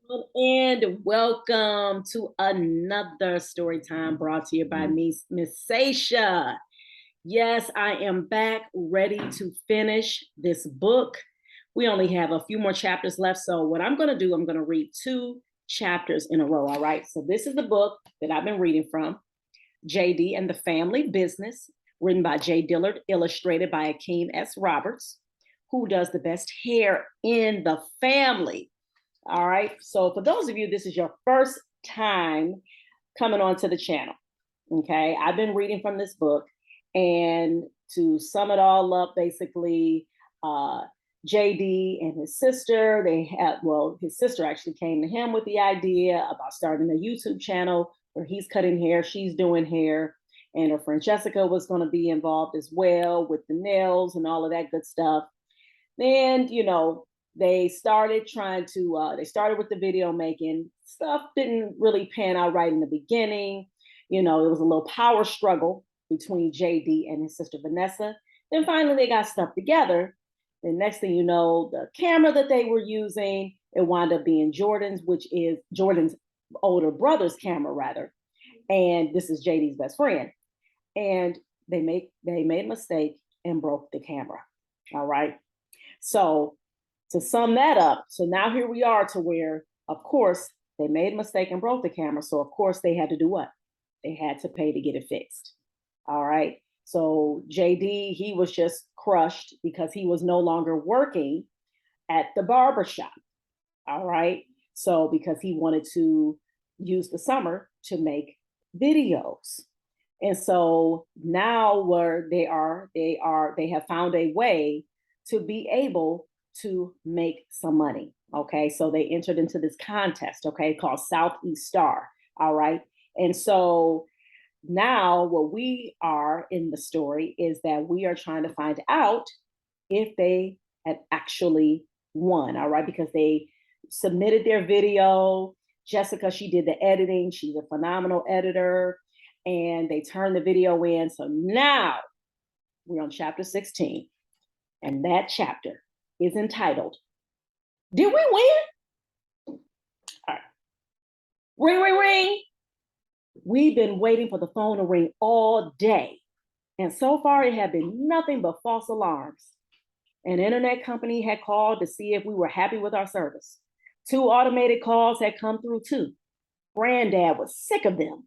And welcome to another story time brought to you by me, Miss Sasha. Yes, I am back ready to finish this book. We only have a few more chapters left. So, what I'm going to do, I'm going to read two chapters in a row. All right. So, this is the book that I've been reading from J.D and the Family Business, written by J.Dillard, illustrated by Akeem S. Roberts, who does the best hair in the family. All right. So for those of you, this is your first time coming onto the channel. Okay. I've been reading from this book. And to sum it all up, basically, JD and his sister, his sister actually came to him with the idea about starting a YouTube channel where he's cutting hair, she's doing hair. And her friend Jessica was going to be involved as well with the nails and all of that good stuff. And, they started they started with the video making stuff, didn't really pan out right in the beginning. It was a little power struggle between JD and his sister Vanessa. Then finally they got stuff together. The next thing you know, the camera that they were using, it wound up being Jordan's, which is Jordan's older brother's camera, rather. And this is JD's best friend. And they made a mistake and broke the camera. All right. So to sum that up, so now here we are to where, of course, they made a mistake and broke the camera. So of course they had to do what? They had to pay to get it fixed. All right. So JD, he was just crushed because he was no longer working at the barbershop. All right. So because he wanted to use the summer to make videos. And so now where they have found a way to be able to make some money. Okay. So they entered into this contest, okay, called Southeast Star. All right. And so now what we are in the story is that we are trying to find out if they had actually won. All right. Because they submitted their video. Jessica, she did the editing. She's a phenomenal editor. And they turned the video in. So now we're on chapter 16. And that chapter is entitled, Did We Win? All right. Ring, ring, ring. We've been waiting for the phone to ring all day. And so far, it had been nothing but false alarms. An internet company had called to see if we were happy with our service. 2 automated calls had come through too. Granddad was sick of them.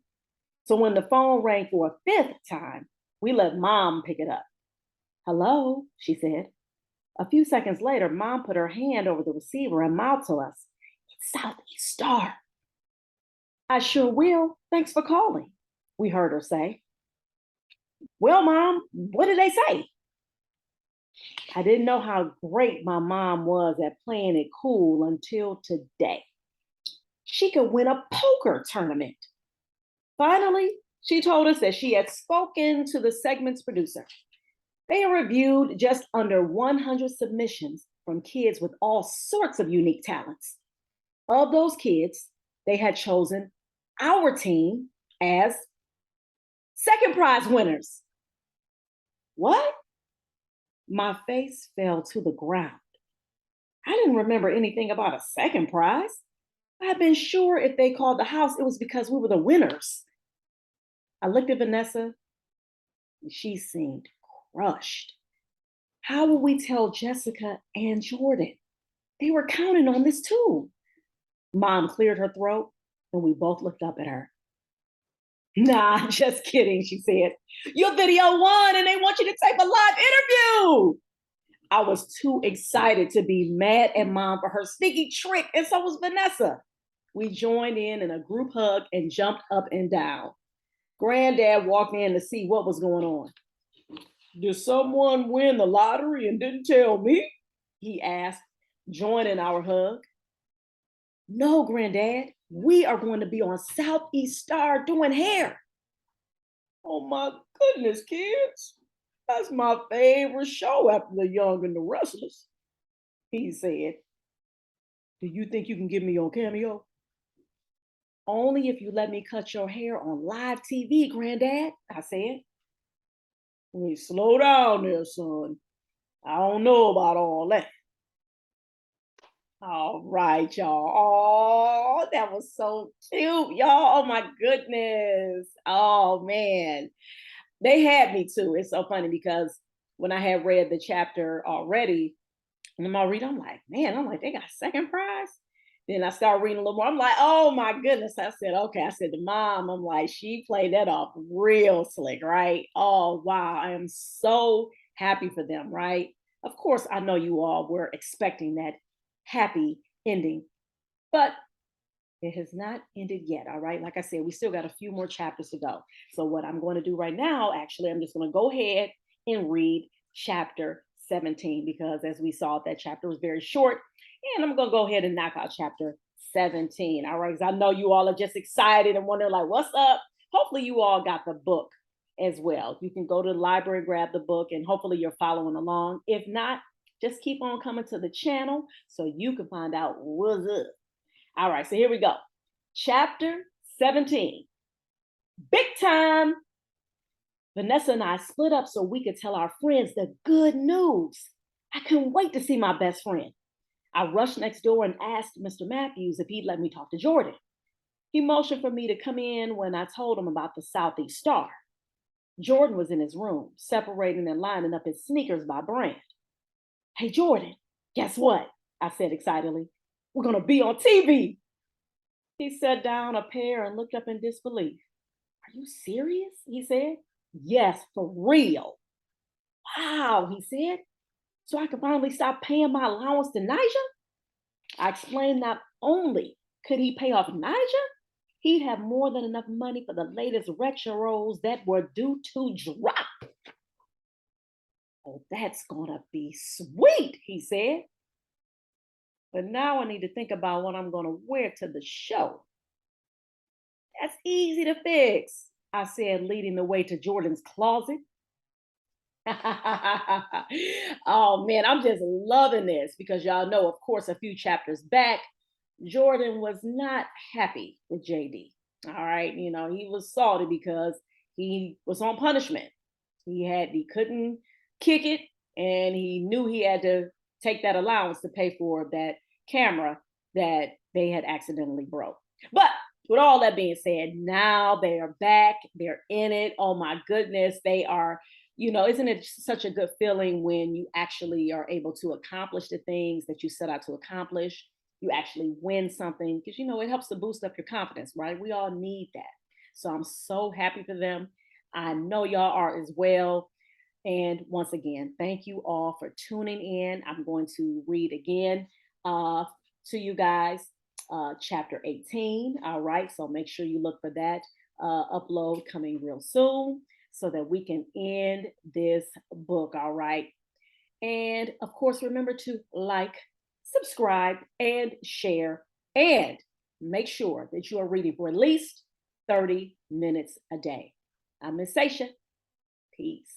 So when the phone rang for a 5th time, we let Mom pick it up. Hello, she said. A few seconds later, Mom put her hand over the receiver and mouthed to us, It's Southeast Star. I sure will. Thanks for calling, we heard her say. Well, Mom, what did they say? I didn't know how great my mom was at playing it cool until today. She could win a poker tournament. Finally, she told us that she had spoken to the segment's producer. They reviewed just under 100 submissions from kids with all sorts of unique talents. Of those kids, they had chosen our team as second prize winners. What? My face fell to the ground. I didn't remember anything about a second prize. I had been sure if they called the house, it was because we were the winners. I looked at Vanessa, and she seemed crushed. How will we tell Jessica and Jordan? They were counting on this too. Mom cleared her throat, and we both looked up at her. Nah, just kidding, she said. Your video won, and they want you to take a live interview. I was too excited to be mad at Mom for her sneaky trick, and so was Vanessa. We joined in a group hug and jumped up and down. Granddad walked in to see what was going on. Did someone win the lottery and didn't tell me? He asked, joining our hug. No, Granddad, we are going to be on Southeast Star doing hair. Oh my goodness, kids. That's my favorite show after The Young and the Restless, he said. Do you think you can get me on Cameo? Only if you let me cut your hair on live TV, Granddad, I said. Wait, slow down there, son. I don't know about all that. All right, y'all. Oh, that was so cute, y'all. Oh my goodness. Oh man. They had me too. It's so funny because when I had read the chapter already, and then I read, I'm like, they got second prize. Then I started reading a little more. I'm like, oh my goodness. I said, okay. I said to mom, I'm like, she played that off real slick, right? Oh wow. I am so happy for them, right? Of course, I know you all were expecting that happy ending, but it has not ended yet. All right. Like I said, we still got a few more chapters to go. So, what I'm going to do right now, actually, I'm just going to go ahead and read chapter 17 because, as we saw, that chapter was very short. And I'm going to go ahead and knock out chapter 17. All right. Because I know you all are just excited and wondering, like, what's up? Hopefully, you all got the book as well. You can go to the library, grab the book, and hopefully, you're following along. If not, just keep on coming to the channel so you can find out what's up. All right, so here we go. Chapter 17. Big time. Vanessa and I split up so we could tell our friends the good news. I couldn't wait to see my best friend. I rushed next door and asked Mr. Matthews if he'd let me talk to Jordan. He motioned for me to come in when I told him about the Southeast Star. Jordan was in his room, separating and lining up his sneakers by brand. Hey, Jordan, guess what? I said excitedly. We're going to be on TV. He sat down a pair and looked up in disbelief. Are you serious? He said. Yes, for real. Wow, he said. So I could finally stop paying my allowance to Nigel? I explained not only could he pay off Nigel, he'd have more than enough money for the latest retros that were due to drop. Oh, that's gonna be sweet, he said. But now I need to think about what I'm gonna wear to the show. That's easy to fix, I said, leading the way to Jordan's closet. Oh man, I'm just loving this because y'all know, of course, a few chapters back, Jordan was not happy with JD. All right, he was salty because he was on punishment. He couldn't kick it, and he knew he had to take that allowance to pay for that camera that they had accidentally broke. But with all that being said, now they are back. They're in it. Oh my goodness, they are. Isn't it such a good feeling when you actually are able to accomplish the things that you set out to accomplish? You actually win something because it helps to boost up your confidence, right? We all need that. So I'm so happy for them. I know y'all are as well. And once again, thank you all for tuning in. I'm going to read again to you guys chapter 18. All right. So make sure you look for that upload coming real soon so that we can end this book. All right. And of course, remember to like, subscribe, and share. And make sure that you are reading for at least 30 minutes a day. I'm Miss Sasha. Peace.